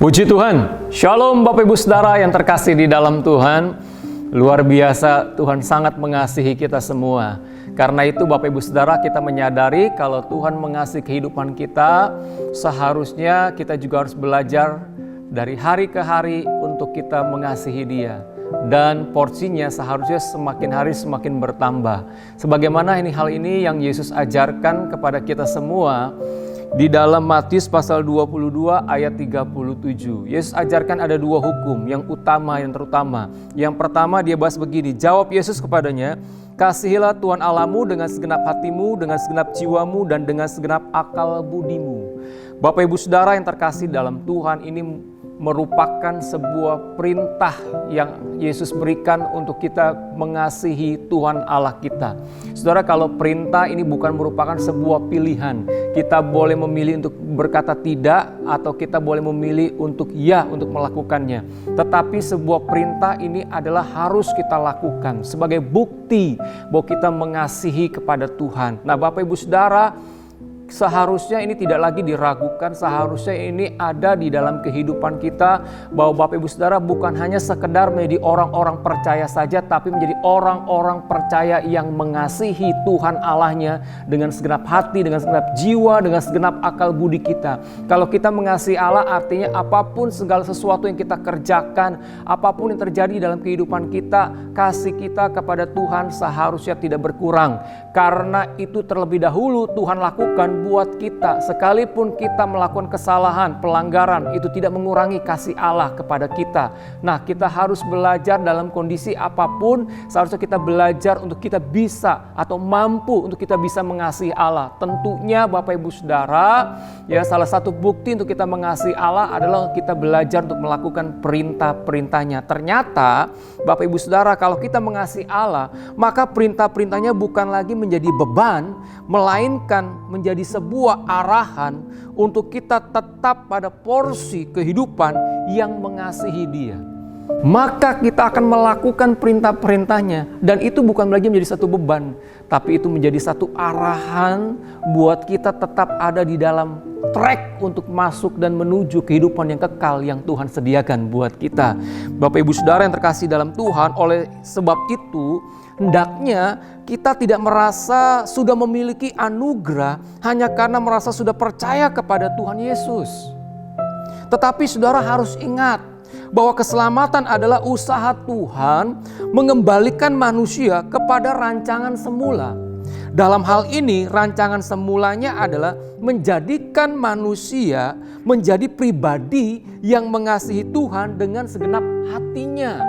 Puji Tuhan, Shalom Bapak Ibu Saudara yang terkasih di dalam Tuhan. Luar biasa, Tuhan sangat mengasihi kita semua. Karena itu Bapak Ibu Saudara, kita menyadari kalau Tuhan mengasihi kehidupan kita, seharusnya kita juga harus belajar dari hari ke hari untuk kita mengasihi Dia. Dan porsinya seharusnya semakin hari semakin bertambah. Sebagaimana hal ini yang Yesus ajarkan kepada kita semua di dalam Matius pasal 22 ayat 37. Yesus ajarkan ada dua hukum yang utama, yang terutama. Yang pertama dia bahas begini, jawab Yesus kepadanya, kasihilah Tuhan Allahmu dengan segenap hatimu, dengan segenap jiwamu, dan dengan segenap akal budimu. Bapak Ibu Saudara yang terkasih dalam Tuhan, ini merupakan sebuah perintah yang Yesus berikan untuk kita mengasihi Tuhan Allah kita. Saudara, kalau perintah ini bukan merupakan sebuah pilihan. Kita boleh memilih untuk berkata tidak atau kita boleh memilih untuk ya untuk melakukannya. Tetapi sebuah perintah ini adalah harus kita lakukan sebagai bukti bahwa kita mengasihi kepada Tuhan. Nah, Bapak Ibu Saudara, seharusnya ini tidak lagi diragukan, seharusnya ini ada di dalam kehidupan kita bahwa Bapak Ibu Saudara bukan hanya sekedar menjadi orang-orang percaya saja, tapi menjadi orang-orang percaya yang mengasihi Tuhan Allahnya dengan segenap hati, dengan segenap jiwa, dengan segenap akal budi kita. Kalau kita mengasihi Allah artinya apapun segala sesuatu yang kita kerjakan, apapun yang terjadi dalam kehidupan kita, kasih kita kepada Tuhan seharusnya tidak berkurang. Karena itu terlebih dahulu Tuhan lakukan buat kita, sekalipun kita melakukan kesalahan, pelanggaran, itu tidak mengurangi kasih Allah kepada kita. Nah, kita harus belajar dalam kondisi apapun, seharusnya kita belajar untuk kita bisa atau mampu untuk kita bisa mengasihi Allah. Tentunya Bapak Ibu Saudara, ya salah satu bukti untuk kita mengasihi Allah adalah kita belajar untuk melakukan perintah-perintahnya. Ternyata Bapak Ibu Saudara, kalau kita mengasihi Allah, maka perintah-perintahnya bukan lagi menjadi beban, melainkan menjadi sebuah arahan untuk kita tetap pada porsi kehidupan yang mengasihi Dia. Maka kita akan melakukan perintah-perintahnya, dan itu bukan lagi menjadi satu beban, tapi itu menjadi satu arahan buat kita tetap ada di dalam track untuk masuk dan menuju kehidupan yang kekal yang Tuhan sediakan buat kita. Bapak Ibu Saudara yang terkasih dalam Tuhan, oleh sebab itu hendaknya kita tidak merasa sudah memiliki anugerah hanya karena merasa sudah percaya kepada Tuhan Yesus. Tetapi saudara harus ingat bahwa keselamatan adalah usaha Tuhan mengembalikan manusia kepada rancangan semula. Dalam hal ini rancangan semulanya adalah menjadikan manusia menjadi pribadi yang mengasihi Tuhan dengan segenap hatinya.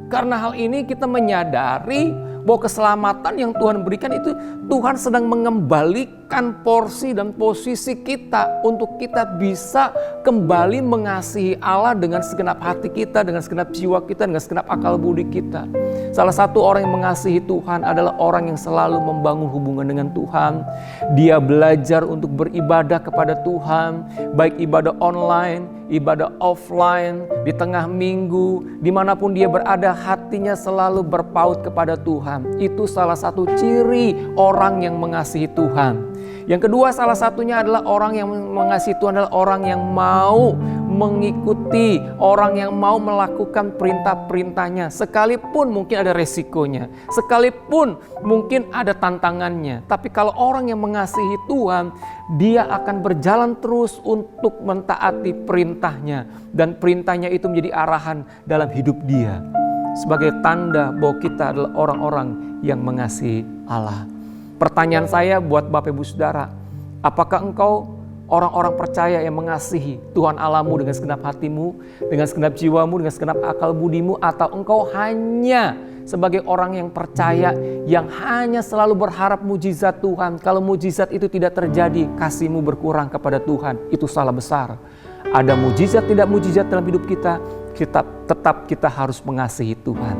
Karena hal ini kita menyadari bahwa keselamatan yang Tuhan berikan itu Tuhan sedang mengembalikan porsi dan posisi kita untuk kita bisa kembali mengasihi Allah dengan segenap hati kita, dengan segenap jiwa kita, dengan segenap akal budi kita. Salah satu orang yang mengasihi Tuhan adalah orang yang selalu membangun hubungan dengan Tuhan. Dia belajar untuk beribadah kepada Tuhan, baik ibadah online, ibadah offline, di tengah minggu, dimanapun dia berada, hatinya selalu berpaut kepada Tuhan. Itu salah satu ciri orang yang mengasihi Tuhan. Yang kedua, salah satunya adalah orang yang mengasihi Tuhan adalah orang yang mau mengikuti, orang yang mau melakukan perintah-perintahnya, sekalipun mungkin ada resikonya, sekalipun mungkin ada tantangannya. Tapi kalau orang yang mengasihi Tuhan, dia akan berjalan terus untuk mentaati perintahnya, dan perintahnya itu menjadi arahan dalam hidup dia, sebagai tanda bahwa kita adalah orang-orang yang mengasihi Allah. Pertanyaan saya buat Bapak Ibu Saudara, apakah engkau orang-orang percaya yang mengasihi Tuhan Allahmu dengan segenap hatimu, dengan segenap jiwamu, dengan segenap akal budimu, atau engkau hanya sebagai orang yang percaya yang hanya selalu berharap mujizat Tuhan? Kalau mujizat itu tidak terjadi, kasihmu berkurang kepada Tuhan. Itu salah besar. Ada mujizat tidak mujizat dalam hidup kita, kita harus mengasihi Tuhan.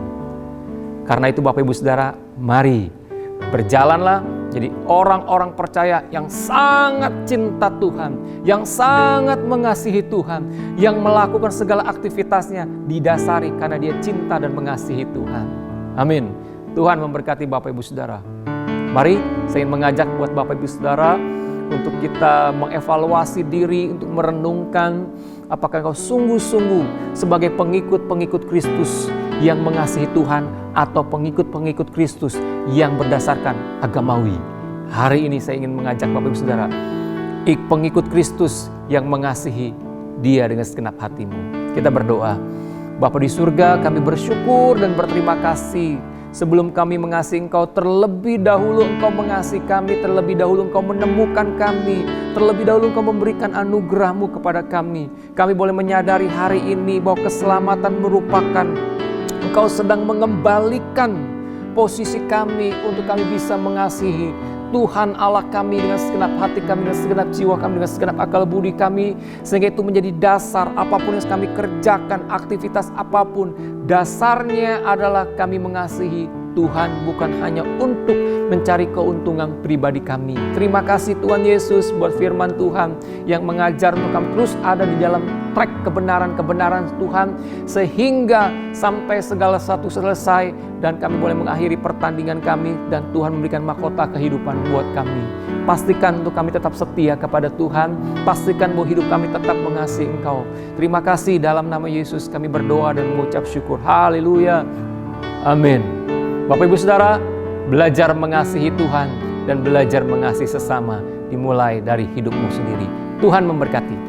Karena itu Bapak Ibu Saudara, mari berjalanlah jadi orang-orang percaya yang sangat cinta Tuhan, yang sangat mengasihi Tuhan, yang melakukan segala aktivitasnya didasari karena dia cinta dan mengasihi Tuhan. Amin. Tuhan memberkati Bapak Ibu Saudara. Mari saya ingin mengajak buat Bapak Ibu Saudara untuk kita mengevaluasi diri, untuk merenungkan Apakah engkau sungguh-sungguh sebagai pengikut-pengikut Kristus yang mengasihi Tuhan atau pengikut-pengikut Kristus yang berdasarkan agamawi? Hari ini saya ingin mengajak Bapak Ibu Saudara, pengikut Kristus yang mengasihi Dia dengan segenap hatimu. Kita berdoa. Bapa di surga, kami bersyukur dan berterima kasih. Sebelum kami mengasihi Engkau, terlebih dahulu Engkau mengasihi kami, terlebih dahulu Engkau menemukan kami, terlebih dahulu Engkau memberikan anugerah-Mu kepada kami. Kami boleh menyadari hari ini bahwa keselamatan merupakan Engkau sedang mengembalikan posisi kami untuk kami bisa mengasihi Tuhan Allah kami dengan segenap hati kami, dengan segenap jiwa kami, dengan segenap akal budi kami, sehingga itu menjadi dasar apapun yang kami kerjakan, aktivitas apapun, dasarnya adalah kami mengasihi Tuhan, bukan hanya untuk mencari keuntungan pribadi kami. Terima kasih Tuhan Yesus buat firman Tuhan yang mengajar untuk kami terus ada di dalam track kebenaran-kebenaran Tuhan, sehingga sampai segala satu selesai dan kami boleh mengakhiri pertandingan kami dan Tuhan memberikan mahkota kehidupan buat kami. Pastikan untuk kami tetap setia kepada Tuhan, pastikan bahwa hidup kami tetap mengasihi Engkau. Terima kasih, dalam nama Yesus kami berdoa dan mengucap syukur. Haleluya. Amin. Bapak Ibu Saudara, belajar mengasihi Tuhan dan belajar mengasihi sesama dimulai dari hidupmu sendiri. Tuhan memberkati.